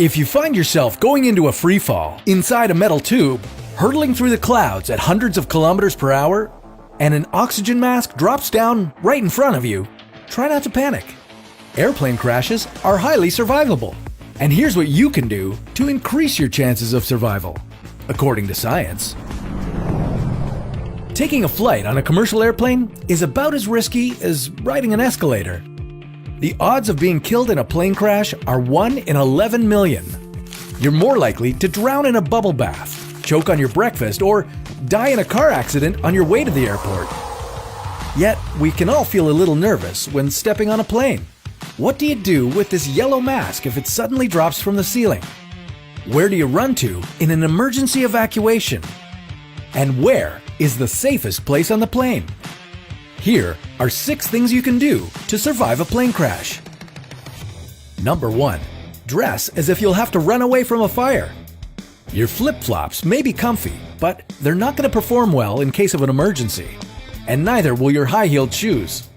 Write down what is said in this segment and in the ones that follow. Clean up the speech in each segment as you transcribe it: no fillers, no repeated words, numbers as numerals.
If you find yourself going into a free fall inside a metal tube, hurtling through the clouds at hundreds of kilometers per hour, and an oxygen mask drops down right in front of you, try not to panic. Airplane crashes are highly survivable, and here's what you can do to increase your chances of survival, according to science. Taking a flight on a commercial airplane is about as risky as riding an escalator. The odds of being killed in a plane crash are 1 in 11 million. You're more likely to drown in a bubble bath, choke on your breakfast, or die in a car accident on your way to the airport. Yet, we can all feel a little nervous when stepping on a plane. What do you do with this yellow mask if it suddenly drops from the ceiling? Where do you run to in an emergency evacuation? And where is the safest place on the plane? Here are 6 things you can do to survive a plane crash. Number 1. Dress as if you'll have to run away from a fire. Your flip-flops may be comfy, but they're not going to perform well in case of an emergency. And neither will your high-heeled shoes.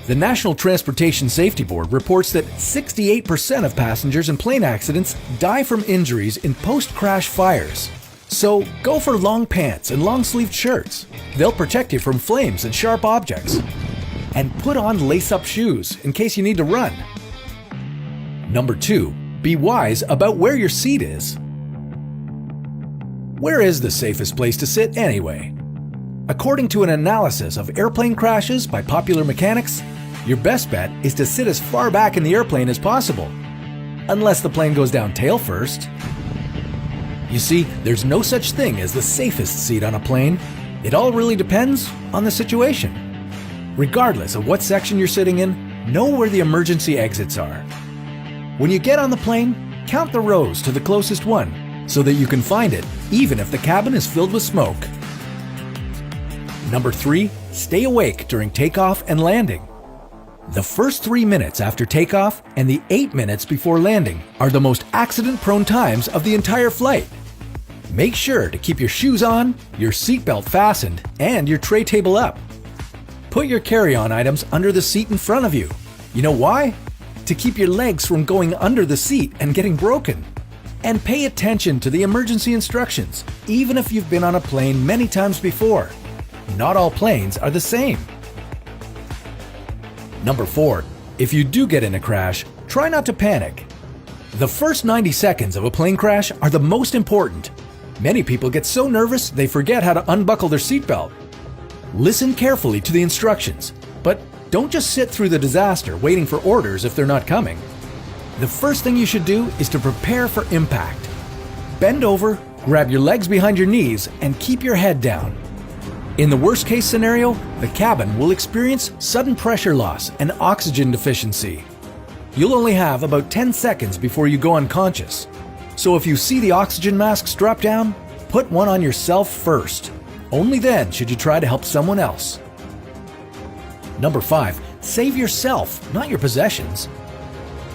The National Transportation Safety Board reports that 68% of passengers in plane accidents die from injuries in post-crash fires. So go for long pants and long-sleeved shirts. They'll protect you from flames and sharp objects. And put on lace-up shoes in case you need to run. Number 2. Be wise about where your seat is. Where is the safest place to sit anyway? According to an analysis of airplane crashes by Popular Mechanics, your best bet is to sit as far back in the airplane as possible, unless the plane goes down tail first. You see, there's no such thing as the safest seat on a plane. It all really depends on the situation. Regardless of what section you're sitting in, know where the emergency exits are. When you get on the plane, count the rows to the closest one so that you can find it even if the cabin is filled with smoke. Number 3. Stay awake during takeoff and landing. The first 3 minutes after takeoff and the 8 minutes before landing are the most accident-prone times of the entire flight. Make sure to keep your shoes on, your seatbelt fastened, and your tray table up. Put your carry-on items under the seat in front of you. You know why? To keep your legs from going under the seat and getting broken. And pay attention to the emergency instructions, even if you've been on a plane many times before. Not all planes are the same. Number 4. If you do get in a crash, try not to panic. The first 90 seconds of a plane crash are the most important. Many people get so nervous they forget how to unbuckle their seatbelt. Listen carefully to the instructions, but don't just sit through the disaster waiting for orders if they're not coming. The first thing you should do is to prepare for impact. Bend over, grab your legs behind your knees, and keep your head down. In the worst-case scenario, the cabin will experience sudden pressure loss and oxygen deficiency. You'll only have about 10 seconds before you go unconscious. So if you see the oxygen masks drop down, put one on yourself first. Only then should you try to help someone else. Number 5. Save yourself, not your possessions.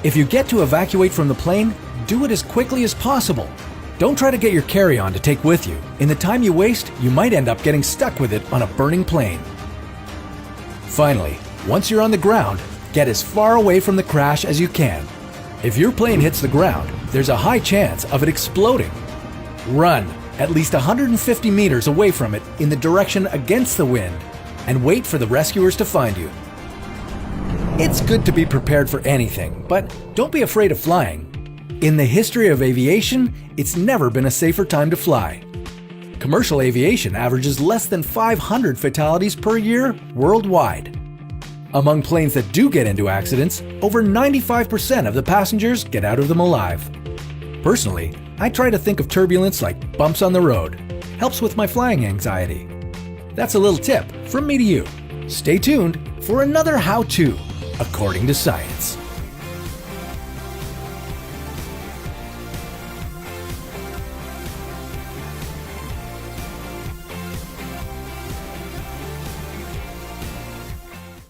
If you get to evacuate from the plane, do it as quickly as possible. Don't try to get your carry-on to take with you. In the time you waste, you might end up getting stuck with it on a burning plane. Finally, once you're on the ground, get as far away from the crash as you can. If your plane hits the ground, there's a high chance of it exploding. Run at least 150 meters away from it in the direction against the wind and wait for the rescuers to find you. It's good to be prepared for anything, but don't be afraid of flying. In the history of aviation, it's never been a safer time to fly. Commercial aviation averages less than 500 fatalities per year worldwide. Among planes that do get into accidents, over 95% of the passengers get out of them alive. Personally, I try to think of turbulence like bumps on the road. Helps with my flying anxiety. That's a little tip from me to you. Stay tuned for another how-to, according to science.